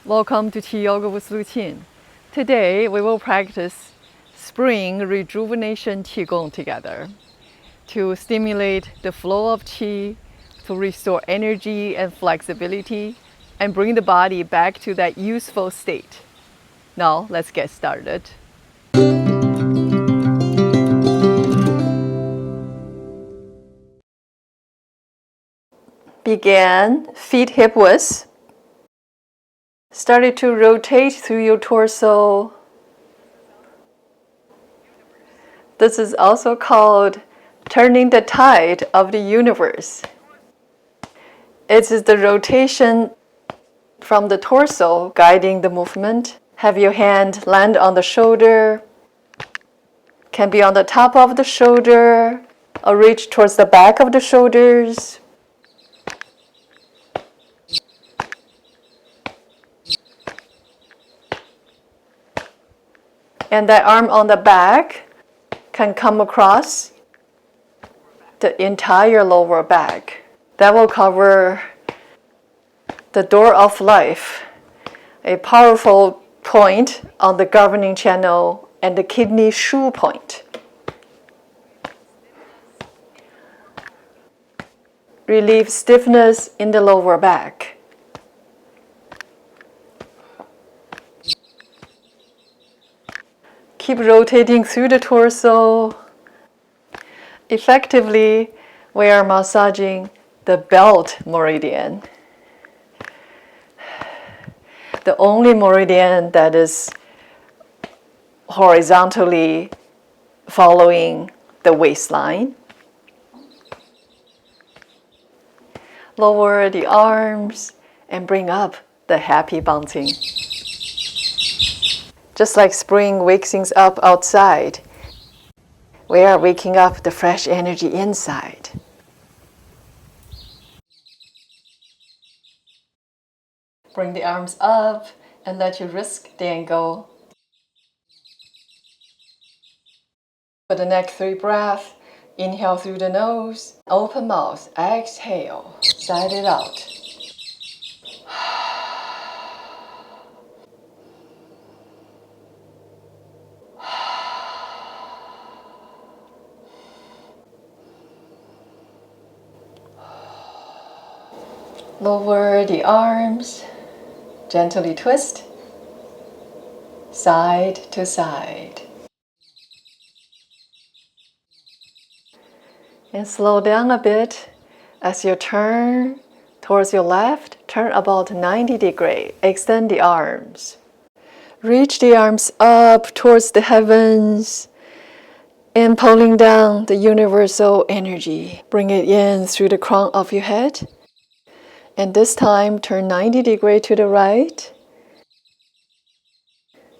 Welcome to QiYoga with LuChin. Today we will practice spring rejuvenation QiGong together to stimulate the flow of qi, to restore energy and flexibility, and bring the body back to that useful state. Now let's get started. Begin feet hip width. Start to rotate through your torso. This is also called turning the tide of the universe. It is the rotation from the torso guiding the movement. Have your hand land on the shoulder. Can be on the top of the shoulder or reach towards the back of the shoulders. And that arm on the back can come across the entire lower back. That will cover the door of life, a powerful point on the governing channel and the kidney shu point. Relieve stiffness in the lower back. Keep rotating through the torso. Effectively, we are massaging the belt meridian. The only meridian that is horizontally following the waistline. Lower the arms and bring up the happy bouncing. Just like spring wakes things up outside, we are waking up the fresh energy inside. Bring the arms up and let your wrist dangle. For the next 3 breaths, inhale through the nose, open mouth, exhale, sigh it out. Lower the arms, gently twist, side to side. And slow down a bit as you turn towards your left, turn about 90 degrees, extend the arms. Reach the arms up towards the heavens and pulling down the universal energy. Bring it in through the crown of your head. And this time, turn 90 degrees to the right.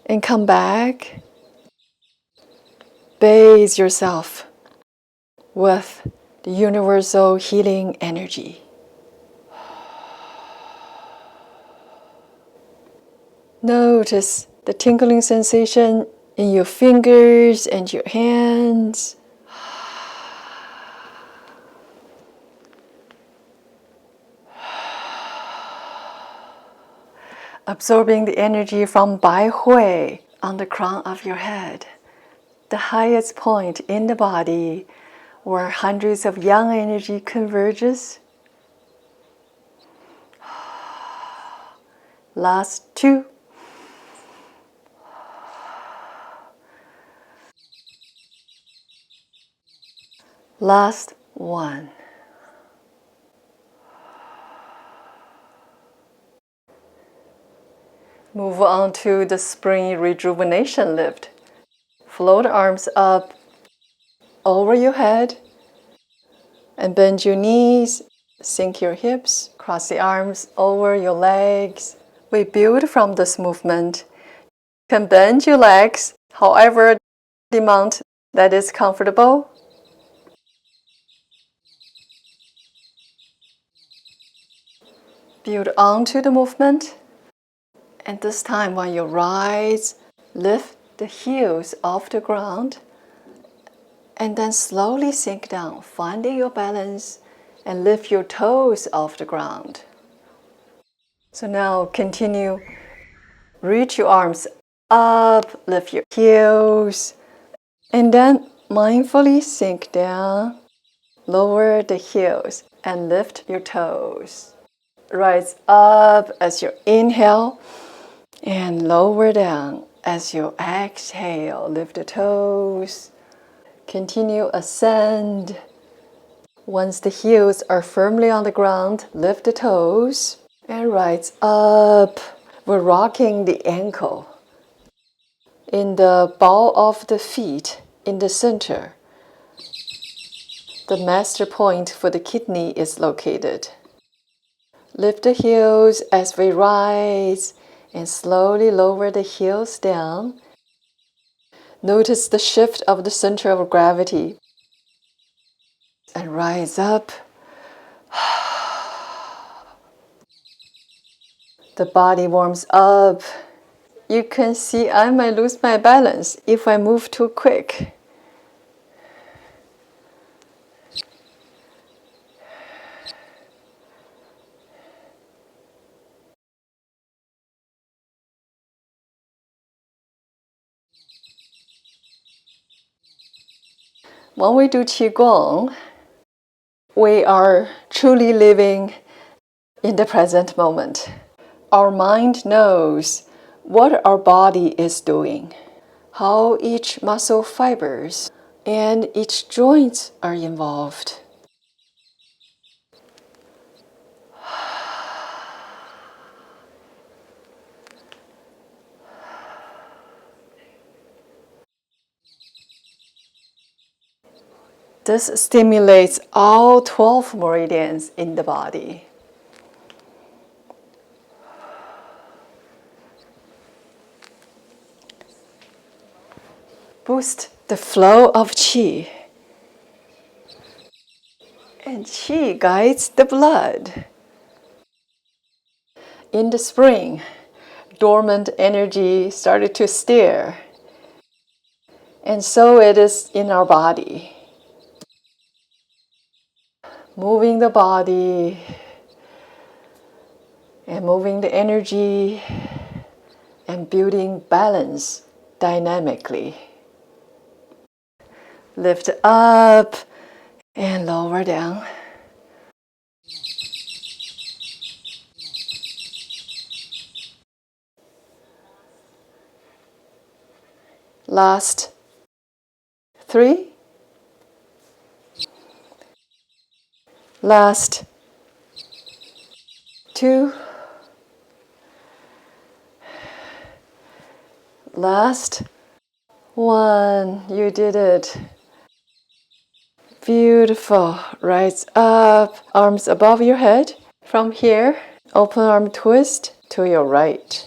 And come back. Bathe yourself with the universal healing energy. Notice the tingling sensation in your fingers and your hands. Absorbing the energy from Bai Hui on the crown of your head, the highest point in the body where hundreds of yang energy converges. Last 2. Last 1. Move on to the spring rejuvenation lift. Float the arms up over your head and bend your knees, sink your hips, cross the arms over your legs. We build from this movement. You can bend your legs however the amount that is comfortable. Build onto the movement. And this time when you rise, lift the heels off the ground and then slowly sink down, finding your balance and lift your toes off the ground. So now continue Reach your arms up, lift your heels, and then mindfully sink down. Lower the heels and lift your toes. Rise up as you inhale and lower down as you exhale. Lift the toes. Continue ascend. Once the heels are firmly on the ground, lift the toes and rise up. We're rocking the ankle. In the ball of the feet, in the center, the master point for the kidney is located. Lift the heels as we rise and slowly lower the heels down. Notice the shift of the center of gravity. And rise up. The body warms up. You can see I might lose my balance if I move too quick. When we do QiGong, we are truly living in the present moment. Our mind knows what our body is doing, how each muscle fibers and each joint are involved. This stimulates all 12 meridians in the body. Boost the flow of qi. And qi guides the blood. In the spring, dormant energy started to stir. And so it is in our body. Moving the body and moving the energy and building balance dynamically. Lift up and lower down. Last 3. Last 2. Last 1. You did it. Beautiful. Rise up, arms above your head. From here, open arm twist to your right.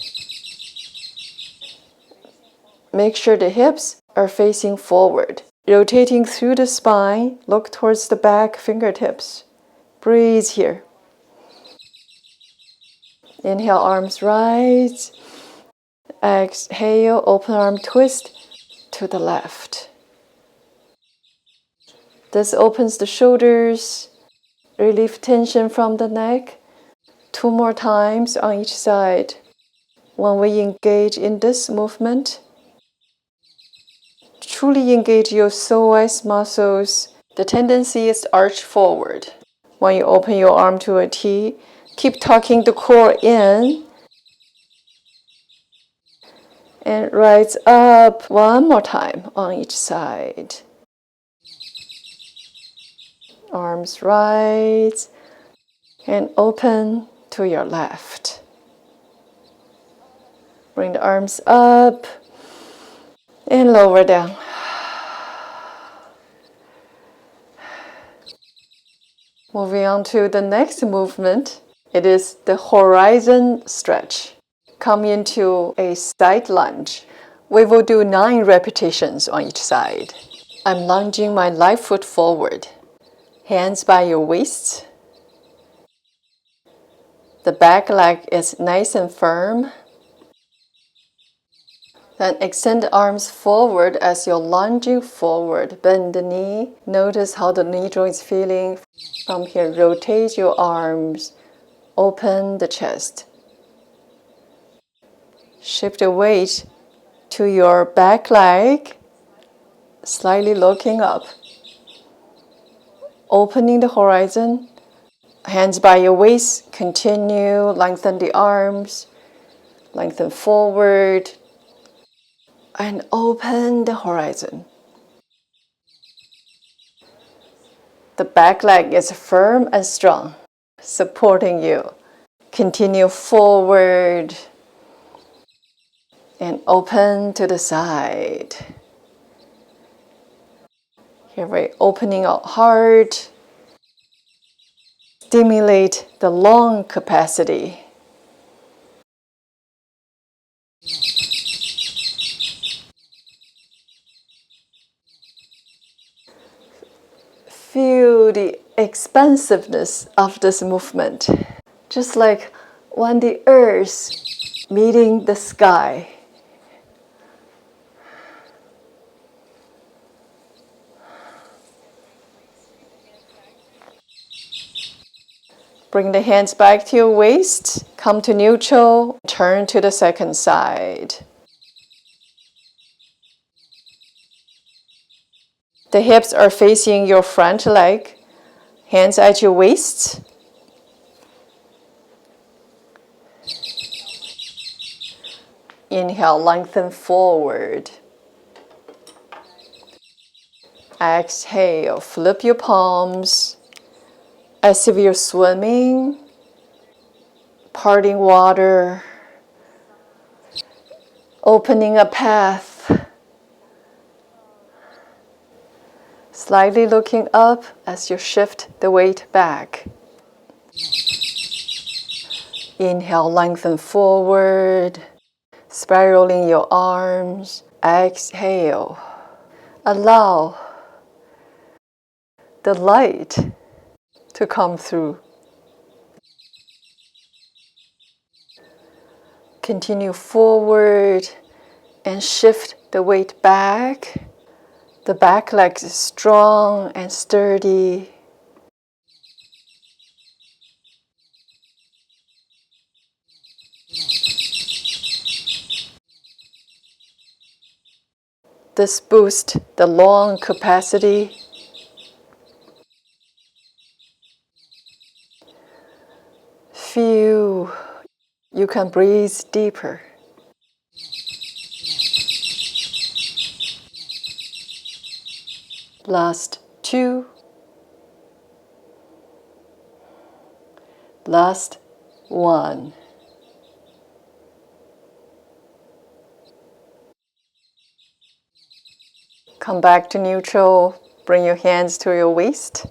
Make sure the hips are facing forward. Rotating through the spine, look towards the back fingertips. Breathe here. Inhale, arms rise. Exhale, open arm twist to the left. This opens the shoulders, relieve tension from the neck. 2 more times on each side. When we engage in this movement, truly engage your psoas muscles. The tendency is to arch forward. When you open your arm to a T, keep tucking the core in. And rise up 1 more time on each side. Arms rise and open to your left. Bring the arms up and lower down. Moving on to the next movement, it is the horizon stretch. Come into a side lunge. We will do 9 repetitions on each side. I'm lunging my left foot forward. Hands by your waists. The back leg is nice and firm. Then extend the arms forward as you're lunging forward. Bend the knee. Notice how the knee joint is feeling. From here, rotate your arms. Open the chest. Shift the weight to your back leg, slightly looking up. Opening the horizon, hands by your waist, continue, lengthen the arms, lengthen forward, and open the horizon. The back leg is firm and strong, supporting you. Continue forward and open to the side. Here we're opening out hard. Stimulate the lung capacity. Feel the expansiveness of this movement, just like when the earth meeting the sky. Bring the hands back to your waist, come to neutral, turn to the second side. The hips are facing your front leg, hands at your waist. Inhale, lengthen forward. Exhale, flip your palms as if you're swimming, parting water, opening a path. Slightly looking up as you shift the weight back. Inhale, lengthen forward, spiraling your arms. Exhale. Allow the light to come through. Continue forward and shift the weight back. The back leg is strong and sturdy. This boosts the lung capacity. Feel you can breathe deeper. Last 2. Last 1. Come back to neutral. Bring your hands to your waist.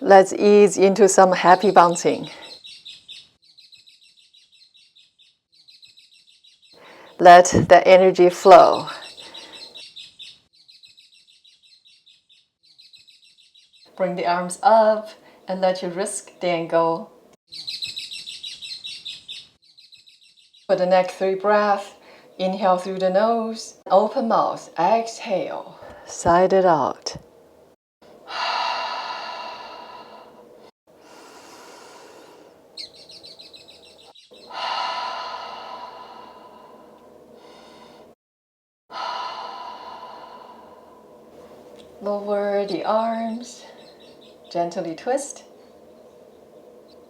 Let's ease into some happy bouncing. Let the energy flow. Bring the arms up and let your wrist dangle. For the next 3 breaths, inhale through the nose, open mouth, exhale, side it out. Lower the arms, gently twist,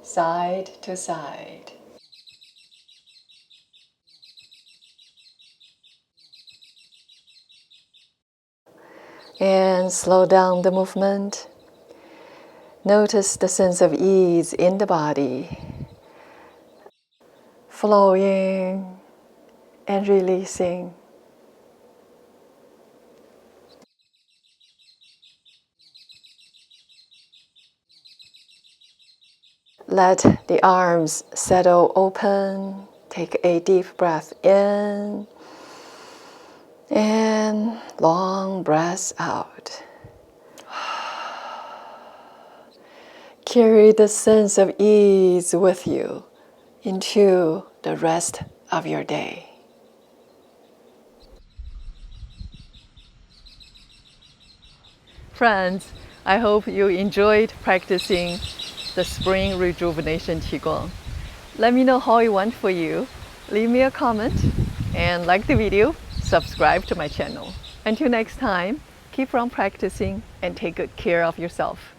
side to side. And slow down the movement. Notice the sense of ease in the body, flowing and releasing. Let the arms settle open. Take a deep breath in and long breaths out. Carry the sense of ease with you into the rest of your day. Friends, I hope you enjoyed practicing the Spring Rejuvenation QiGong. Let me know how it went for you. Leave me a comment and like the video, subscribe to my channel. Until next time, keep on practicing and take good care of yourself.